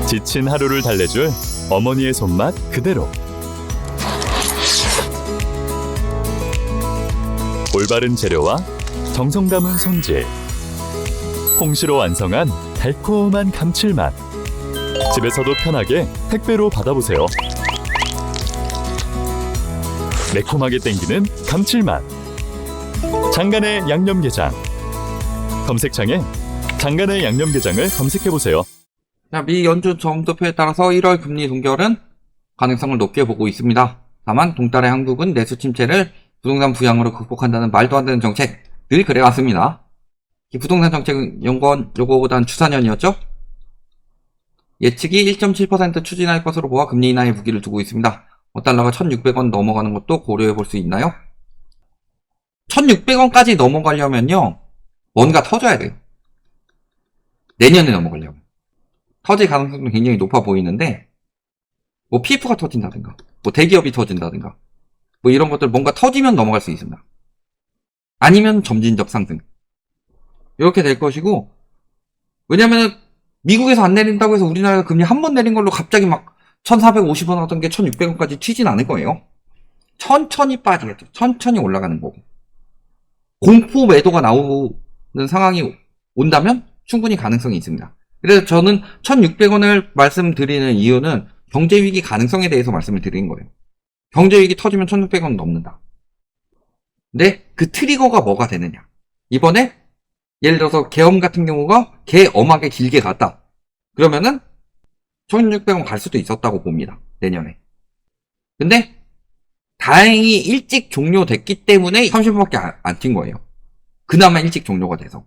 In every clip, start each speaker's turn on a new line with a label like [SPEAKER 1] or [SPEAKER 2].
[SPEAKER 1] 지친 하루를 달래줄 어머니의 손맛 그대로. 올바른 재료와 정성 담은 손질. 홍시로 완성한 달콤한 감칠맛. 집에서도 편하게 택배로 받아보세요. 매콤하게 땡기는 감칠맛. 장간의 양념게장. 검색창에 장간의 양념게장을 검색해보세요.
[SPEAKER 2] 자, 미 연준 점도표에 따라서 1월 금리 동결은 가능성을 높게 보고 있습니다. 다만 동달의 한국은 내수 침체를 부동산 부양으로 극복한다는 말도 안 되는 정책 늘 그래왔습니다. 이 부동산 정책은 요거보단 추사년이었죠? 예측이 1.7% 추진할 것으로 보아 금리 인하에 무기를 두고 있습니다. 달러가 1,600원 넘어가는 것도 고려해 볼 수 있나요? 1,600원까지 넘어가려면요, 뭔가 터져야 돼요. 내년에 넘어가려면. 터질 가능성도 굉장히 높아 보이는데, 뭐 PF가 터진다든가, 뭐 대기업이 터진다든가, 뭐 이런 것들 뭔가 터지면 넘어갈 수 있습니다. 아니면 점진적 상승. 이렇게 될 것이고, 왜냐면은 미국에서 안 내린다고 해서 우리나라가 금리 한 번 내린 걸로 갑자기 막 1,450원 하던 게 1,600원까지 튀진 않을 거예요. 천천히 빠지겠죠. 천천히 올라가는 거고. 공포 매도가 나오는 상황이 온다면 충분히 가능성이 있습니다. 그래서 저는 1,600원을 말씀드리는 이유는 경제위기 가능성에 대해서 말씀을 드리는 거예요. 경제위기 터지면 1,600원 넘는다. 근데 그 트리거가 뭐가 되느냐. 이번에 예를 들어서 계엄 같은 경우가 개엄하게 길게 갔다. 그러면은 1,600원 갈 수도 있었다고 봅니다. 내년에. 근데 다행히 일찍 종료됐기 때문에 30분밖에 안 튄 거예요. 그나마 일찍 종료가 돼서.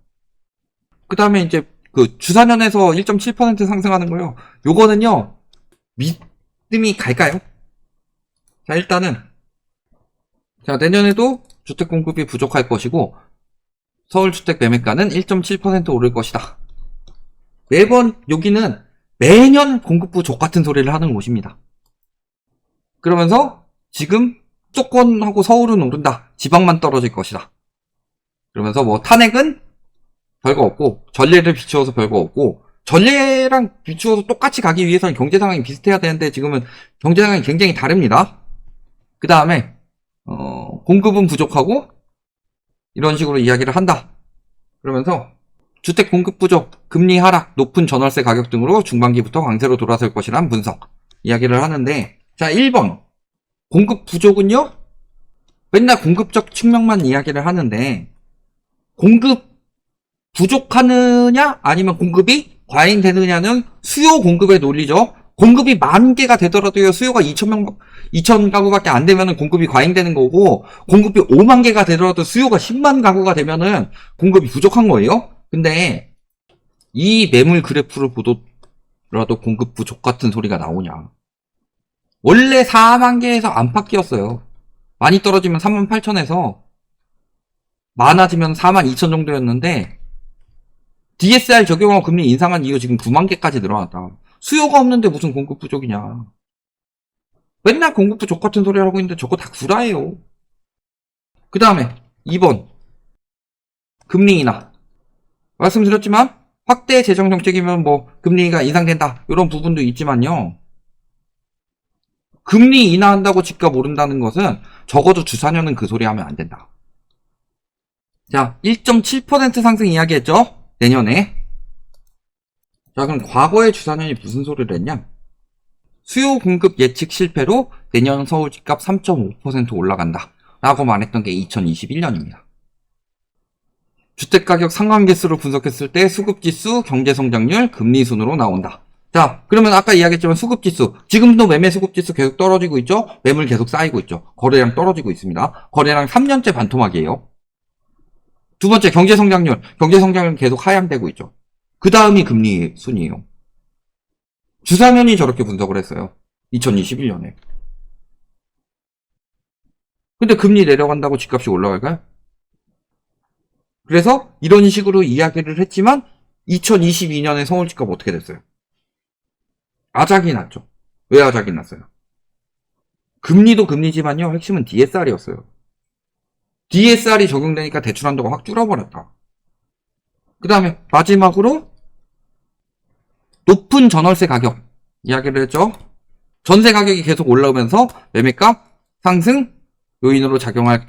[SPEAKER 2] 그 다음에 이제 그 주사년에서 1.7% 상승하는 거요. 요거는요, 믿음이 갈까요? 자, 일단은, 자, 내년에도 주택 공급이 부족할 것이고, 서울주택 매매가는 1.7% 오를 것이다. 매번 여기는 매년 공급 부족 같은 소리를 하는 곳입니다. 그러면서 지금 수도권하고 서울은 오른다. 지방만 떨어질 것이다. 그러면서 뭐 탄핵은 별거 없고, 전례를 비추어서 별거 없고, 전례랑 비추어서 똑같이 가기 위해서는 경제 상황이 비슷해야 되는데 지금은 경제 상황이 굉장히 다릅니다. 그 다음에 공급은 부족하고 이런 식으로 이야기를 한다. 그러면서 주택 공급 부족, 금리 하락, 높은 전월세 가격 등으로 중반기부터 강세로 돌아설 것이란 분석 이야기를 하는데, 자, 1번 공급 부족은요, 맨날 공급적 측면만 이야기를 하는데 공급 부족하느냐 아니면 공급이 과잉되느냐는 수요 공급의 논리죠. 공급이 10,000개가 되더라도요, 수요가 2,000 가구밖에 안 되면은 공급이 과잉되는 거고, 공급이 5만 개가 되더라도 수요가 10만 가구가 되면은 공급이 부족한 거예요. 근데 이 매물 그래프를 보더라도 공급 부족 같은 소리가 나오냐. 원래 4만 개에서 안팎이었어요. 많이 떨어지면 38,000에서 많아지면 42,000 정도였는데, DSR 적용하고 금리 인상한 이후 지금 9만 개까지 늘어났다. 수요가 없는데 무슨 공급 부족이냐. 맨날 공급 부족 같은 소리 하고 있는데 저거 다 구라예요. 그 다음에 2번 금리 인하. 말씀드렸지만 확대 재정 정책이면 뭐 금리가 인상된다 이런 부분도 있지만요, 금리 인하한다고 집값 오른다는 것은 적어도 주사년은 그 소리 하면 안 된다. 자, 1.7% 상승 이야기했죠? 내년에. 자, 그럼 과거의 주사년이 무슨 소리를 했냐? 수요 공급 예측 실패로 내년 서울 집값 3.5% 올라간다 라고 말했던 게 2021년입니다. 주택가격 상관계수로 분석했을 때 수급지수, 경제성장률, 금리 순으로 나온다. 자, 그러면 아까 이야기했지만 수급지수, 지금도 매매 수급지수 계속 떨어지고 있죠? 매물 계속 쌓이고 있죠? 거래량 떨어지고 있습니다. 거래량 3년째 반토막이에요. 두 번째, 경제성장률. 경제성장률 계속 하향되고 있죠. 그 다음이 금리 순이에요. 주사년이 저렇게 분석을 했어요. 2021년에. 근데 금리 내려간다고 집값이 올라갈까요? 그래서 이런 식으로 이야기를 했지만 2022년에 서울 집값 어떻게 됐어요? 아작이 났죠. 왜 아작이 났어요? 금리도 금리지만요, 핵심은 DSR이었어요. DSR이 적용되니까 대출 한도가 확 줄어버렸다. 그 다음에 마지막으로 높은 전월세 가격. 이야기를 했죠. 전세 가격이 계속 올라오면서 매매가 상승 요인으로 작용할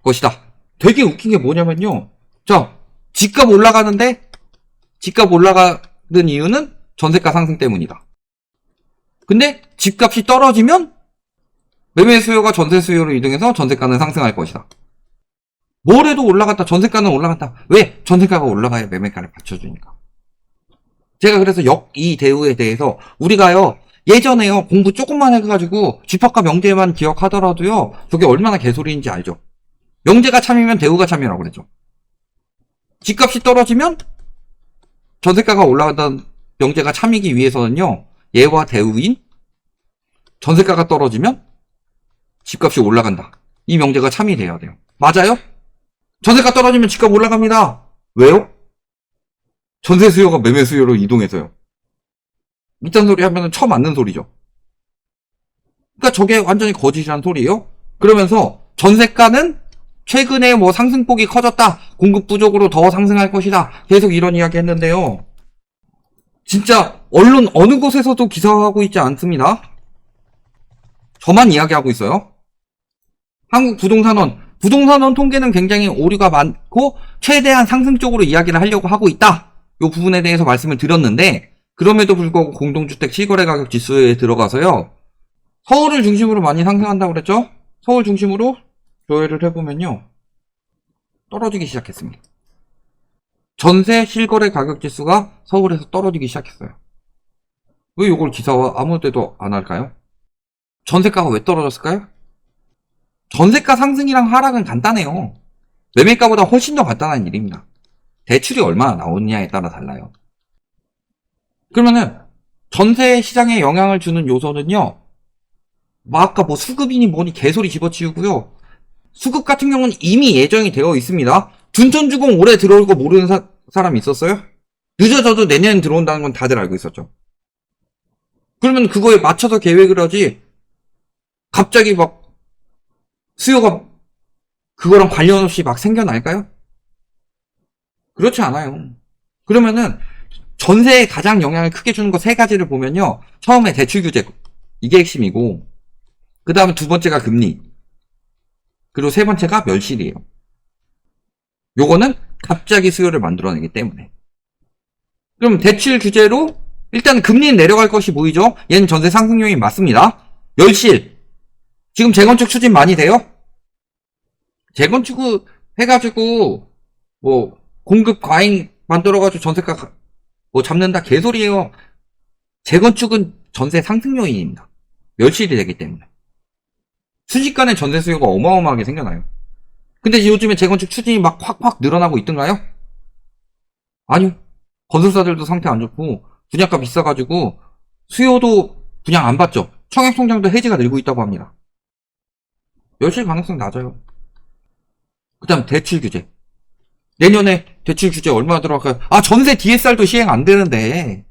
[SPEAKER 2] 것이다. 되게 웃긴 게 뭐냐면요. 자, 집값 올라가는데 집값 올라가는 이유는 전세가 상승 때문이다. 근데 집값이 떨어지면 매매 수요가 전세 수요로 이동해서 전세가는 상승할 것이다. 뭐래도 올라갔다. 전세가는 올라갔다. 왜? 전세가가 올라가야 매매가를 받쳐주니까. 제가 그래서 이 대우에 대해서 우리가요 예전에요 공부 조금만 해가지고 집합과 명제만 기억하더라도요 저게 얼마나 개소리인지 알죠. 명제가 참이면 대우가 참이라고 그랬죠. 집값이 떨어지면 전세가가 올라간다는 명제가 참이기 위해서는요 예와 대우인 전세가가 떨어지면 집값이 올라간다. 이 명제가 참이 돼야 돼요. 맞아요? 전세가 떨어지면 집값 올라갑니다. 왜요? 전세 수요가 매매 수요로 이동해서요. 이딴 소리 하면은 처음 맞는 소리죠. 그러니까 저게 완전히 거짓이란 소리예요. 그러면서 전세가는 최근에 뭐 상승폭이 커졌다. 공급 부족으로 더 상승할 것이다. 계속 이런 이야기 했는데요. 진짜 언론 어느 곳에서도 기사화하고 있지 않습니다. 저만 이야기하고 있어요. 한국 부동산원 통계는 굉장히 오류가 많고 최대한 상승 쪽으로 이야기를 하려고 하고 있다. 이 부분에 대해서 말씀을 드렸는데 그럼에도 불구하고 공동주택 실거래 가격 지수에 들어가서요. 서울을 중심으로 많이 상승한다고 그랬죠? 서울 중심으로 조회를 해보면요. 떨어지기 시작했습니다. 전세 실거래 가격 지수가 서울에서 떨어지기 시작했어요. 왜 이걸 기사화 아무 데도 안 할까요? 전세가가 왜 떨어졌을까요? 전세가 상승이랑 하락은 간단해요. 매매가보다 훨씬 더 간단한 일입니다. 대출이 얼마나 나오느냐에 따라 달라요. 그러면은 전세 시장에 영향을 주는 요소는요. 아까 뭐 수급이니 뭐니 개소리 집어치우고요. 수급 같은 경우는 이미 예정이 되어 있습니다. 둔촌주공 올해 들어올 거 모르는 사람 있었어요? 늦어져도 내년 들어온다는 건 다들 알고 있었죠. 그러면 그거에 맞춰서 계획을 하지 갑자기 막 수요가 그거랑 관련 없이 막 생겨날까요? 그렇지 않아요. 그러면은 전세에 가장 영향을 크게 주는 거 세 가지를 보면요. 처음에 대출 규제 이게 핵심이고 그 다음에 두 번째가 금리 그리고 세 번째가 멸실이에요. 요거는 갑자기 수요를 만들어내기 때문에. 그럼 대출 규제로 일단 금리는 내려갈 것이 보이죠. 얘는 전세 상승 요인 맞습니다. 멸실 지금 재건축 추진 많이 돼요? 재건축 해가지고 뭐 공급 과잉 만들어가지고 전세가 뭐 잡는다 개소리예요. 재건축은 전세 상승 요인입니다. 멸실이 되기 때문에. 순식간에 전세 수요가 어마어마하게 생겨나요. 근데 요즘에 재건축 추진이 막 확확 늘어나고 있던가요? 아니요. 건설사들도 상태 안 좋고 분양가 비싸가지고 수요도 분양 안 받죠. 청약 통장도 해지가 늘고 있다고 합니다. 멸실 가능성 낮아요. 그 다음 대출 규제. 내년에 대출 규제 얼마 들어갈까요? 아 전세 DSR도 시행 안 되는데.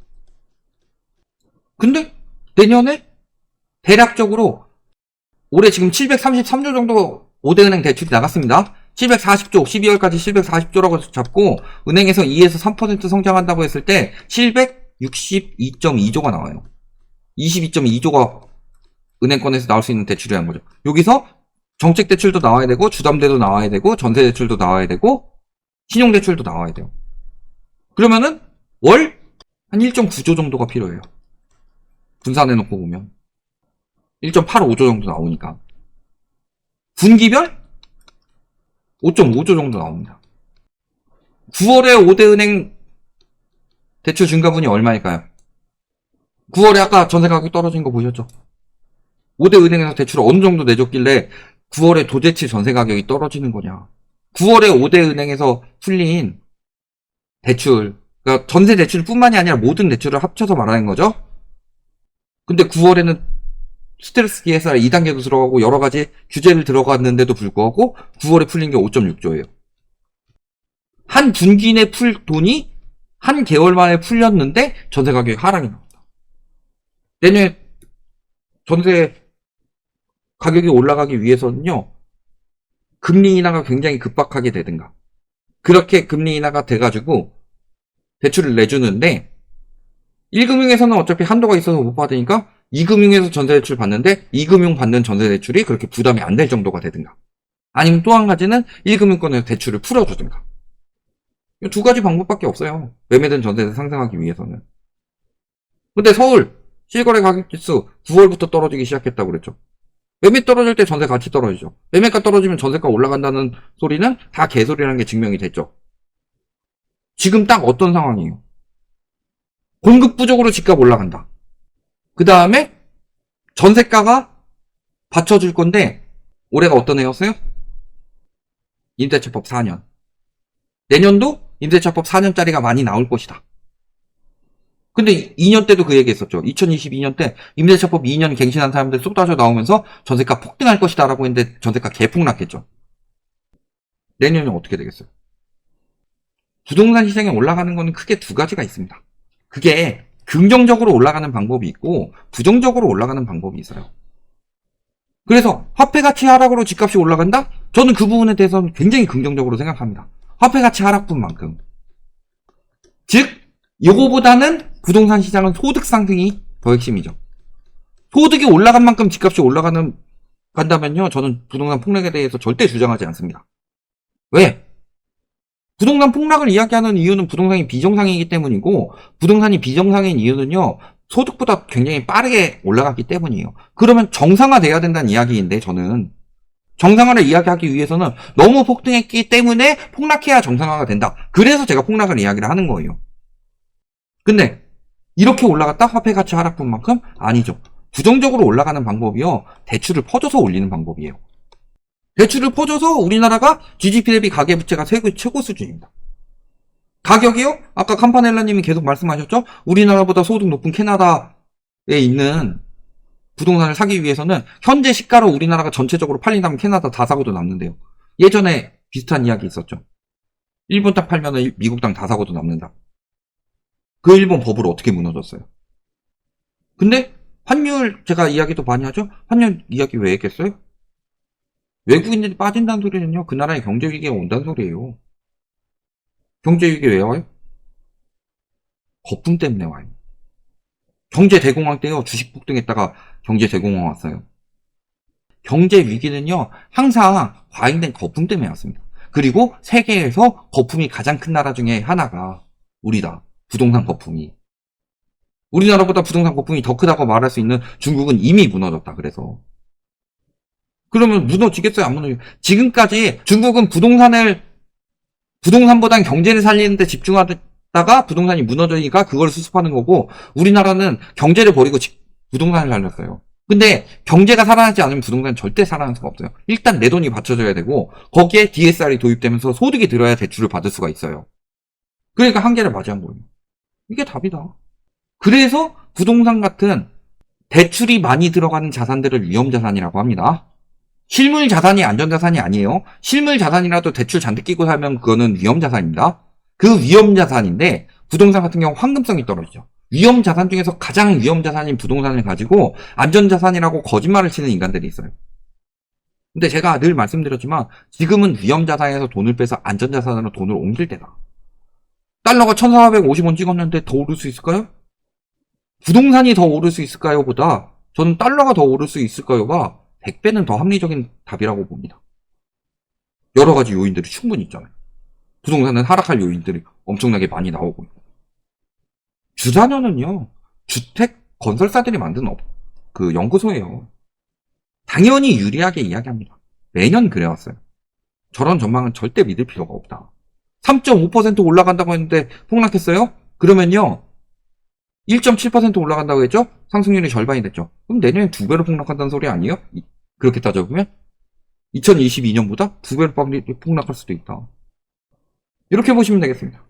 [SPEAKER 2] 근데 내년에 대략적으로 올해 지금 733조 정도 5대은행 대출이 나갔습니다. 740조, 12월까지 740조라고 잡고 은행에서 2에서 3% 성장한다고 했을 때 762.2조가 나와요. 22.2조가 은행권에서 나올 수 있는 대출이라는 거죠. 여기서 정책 대출도 나와야 되고 주담대도 나와야 되고 전세 대출도 나와야 되고 신용 대출도 나와야 돼요. 그러면은 월 한 1.9조 정도가 필요해요. 분산해놓고 보면 1.85조 정도 나오니까 분기별 5.5조 정도 나옵니다. 9월에 5대은행 대출 증가분이 얼마일까요? 9월에 아까 전세 가격 떨어진 거 보셨죠? 5대은행에서 대출을 어느 정도 내줬길래 9월에 도대체 전세 가격이 떨어지는 거냐. 9월에 5대은행에서 풀린 대출, 그러니까 전세 대출뿐만이 아니라 모든 대출을 합쳐서 말하는 거죠. 근데 9월에는 스트레스 DSR 2단계도 들어가고 여러 가지 규제를 들어갔는데도 불구하고 9월에 풀린 게 5.6조예요. 한 분기 내 풀 돈이 한 개월 만에 풀렸는데 전세 가격이 하락이 나온다. 내년에 전세 가격이 올라가기 위해서는요. 금리 인하가 굉장히 급박하게 되든가 그렇게 금리 인하가 돼가지고 대출을 내주는데 1금융에서는 어차피 한도가 있어서 못 받으니까 2금융에서 전세대출 받는데 2금융 받는 전세대출이 그렇게 부담이 안 될 정도가 되든가. 아니면 또 한 가지는 1금융권에서 대출을 풀어주든가. 이 두 가지 방법밖에 없어요. 매매된 전세를 상승하기 위해서는. 근데 서울 실거래 가격지수 9월부터 떨어지기 시작했다고 그랬죠. 매매 떨어질 때 전세 같이 떨어지죠. 매매가 떨어지면 전세가 올라간다는 소리는 다 개소리라는 게 증명이 됐죠. 지금 딱 어떤 상황이에요? 공급 부족으로 집값 올라간다. 그 다음에 전세가가 받쳐줄 건데 올해가 어떤 해였어요? 임대차법 4년. 내년도 임대차법 4년짜리가 많이 나올 것이다. 근데 2년 때도 그 얘기 했었죠. 2022년 때 임대차법 2년 갱신한 사람들 쏟아져 나오면서 전세가 폭등할 것이다 라고 했는데 전세가 개폭락했죠. 내년은 어떻게 되겠어요? 부동산 시장에 올라가는 거는 크게 두 가지가 있습니다. 그게 긍정적으로 올라가는 방법이 있고 부정적으로 올라가는 방법이 있어요. 그래서 화폐 가치 하락으로 집값이 올라간다? 저는 그 부분에 대해서는 굉장히 긍정적으로 생각합니다. 화폐 가치 하락분만큼. 즉 요거보다는 부동산 시장은 소득 상승이 더 핵심이죠. 소득이 올라간 만큼 집값이 간다면요, 저는 부동산 폭락에 대해서 절대 주장하지 않습니다. 왜? 부동산 폭락을 이야기하는 이유는 부동산이 비정상이기 때문이고, 부동산이 비정상인 이유는요, 소득보다 굉장히 빠르게 올라갔기 때문이에요. 그러면 정상화돼야 된다는 이야기인데, 저는 정상화를 이야기하기 위해서는 너무 폭등했기 때문에 폭락해야 정상화가 된다. 그래서 제가 폭락을 이야기를 하는 거예요. 근데 이렇게 올라갔다? 화폐 가치 하락분만큼? 아니죠. 부정적으로 올라가는 방법이요, 대출을 퍼줘서 올리는 방법이에요. 대출을 퍼줘서 우리나라가 GDP 대비 가계부채가 최고 수준입니다. 가격이요? 아까 캄파넬라님이 계속 말씀하셨죠? 우리나라보다 소득 높은 캐나다에 있는 부동산을 사기 위해서는 현재 시가로 우리나라가 전체적으로 팔린다면 캐나다 다 사고도 남는데요. 예전에 비슷한 이야기 있었죠. 일본 딱 팔면은 미국 땅 다 사고도 남는다. 그 일본 법으로 어떻게 무너졌어요? 근데 환율 제가 이야기도 많이 하죠? 환율 이야기 왜 했겠어요? 외국인들이 빠진다는 소리는요, 그 나라의 경제 위기가 온다는 소리예요. 경제 위기 왜 와요? 거품 때문에 와요. 경제 대공황 때요, 주식 폭등했다가 경제 대공황 왔어요. 경제 위기는요, 항상 과잉된 거품 때문에 왔습니다. 그리고 세계에서 거품이 가장 큰 나라 중에 하나가 우리다. 부동산 거품이. 우리나라보다 부동산 거품이 더 크다고 말할 수 있는 중국은 이미 무너졌다. 그래서. 그러면 무너지겠어요? 안 무너지겠어요? 지금까지 중국은 부동산보단 경제를 살리는데 집중하다가 부동산이 무너지니까 그걸 수습하는 거고, 우리나라는 경제를 버리고 부동산을 살렸어요. 근데 경제가 살아나지 않으면 부동산은 절대 살아날 수가 없어요. 일단 내 돈이 받쳐줘야 되고, 거기에 DSR이 도입되면서 소득이 들어야 대출을 받을 수가 있어요. 그러니까 한계를 맞이한 거예요. 이게 답이다. 그래서 부동산 같은 대출이 많이 들어가는 자산들을 위험자산이라고 합니다. 실물 자산이 안전자산이 아니에요. 실물 자산이라도 대출 잔뜩 끼고 살면 그거는 위험자산입니다. 그 위험자산인데 부동산 같은 경우 황금성이 떨어지죠. 위험자산 중에서 가장 위험자산인 부동산을 가지고 안전자산이라고 거짓말을 치는 인간들이 있어요. 근데 제가 늘 말씀드렸지만 지금은 위험자산에서 돈을 빼서 안전자산으로 돈을 옮길 때다. 달러가 1450원 찍었는데 더 오를 수 있을까요? 부동산이 더 오를 수 있을까요? 보다 저는 달러가 더 오를 수 있을까요가 100배는 더 합리적인 답이라고 봅니다. 여러 가지 요인들이 충분히 있잖아요. 부동산은 하락할 요인들이 엄청나게 많이 나오고 있고. 주자녀는요, 주택 건설사들이 만든 그 연구소예요. 당연히 유리하게 이야기합니다. 매년 그래왔어요. 저런 전망은 절대 믿을 필요가 없다. 3.5% 올라간다고 했는데 폭락했어요? 그러면요, 1.7% 올라간다고 했죠? 상승률이 절반이 됐죠. 그럼 내년에 2배로 폭락한다는 소리 아니에요? 그렇게 따져보면 2022년보다 2배로 폭락할 수도 있다. 이렇게 보시면 되겠습니다.